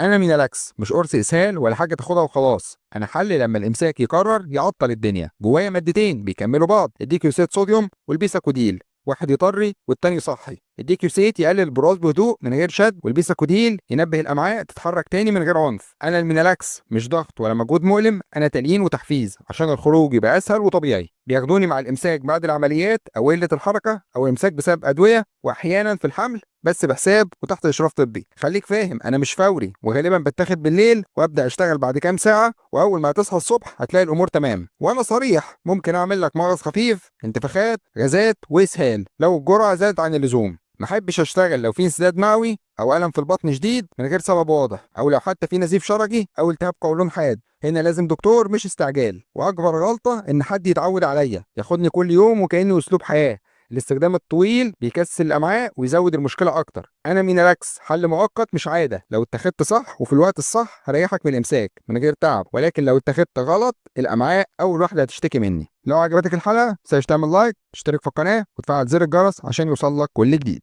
انا مينالاكس مش قرص اسهال ولا حاجه تاخدها وخلاص، انا حل لما الامساك يقرر يعطل الدنيا. جوايا مادتين بيكملوا بعض، الديكيوسيت صوديوم والبيساكوديل، واحد يطري والتاني صحي. الديكيوسيت يقلل البراز بهدوء من غير شد، والبيساكوديل ينبه الامعاء تتحرك تاني من غير عنف. انا المينالاكس مش ضغط ولا مجهود مؤلم، انا تليين وتحفيز عشان الخروج يبقى اسهل وطبيعي. بياخدوني مع الامساك بعد العمليات او قله الحركه او امساك بسبب ادويه، واحيانا في الحمل بس بحساب وتحت اشراف طبي. خليك فاهم انا مش فوري، وغالبا بتاخد بالليل وابدا اشتغل بعد كام ساعه، واول ما تصحى الصبح هتلاقي الامور تمام. وانا صريح، ممكن اعمل لك مغص خفيف، انتفاخات، غازات واسهال لو الجرعه زادت عن اللزوم. ما احبش اشتغل لو في انسداد معوي او الم في البطن شديد من غير سبب واضح، او لو حتى في نزيف شرجي او التهاب قولون حاد. هنا لازم دكتور مش استعجال. واكبر غلطه ان حد يتعود عليا ياخدني كل يوم وكانه اسلوب حياه. الاستخدام الطويل بيكسل الامعاء ويزود المشكله اكتر. انا مينالاكس حل مؤقت مش عاده، لو اتخذت صح وفي الوقت الصح هريحك من الامساك من غير تعب، ولكن لو اتخذت غلط الامعاء اول واحده هتشتكي مني. لو عجبتك الحلقه متنساش تعمل لايك، تشترك في القناه وتفعل زر الجرس عشان يوصل لك كل جديد.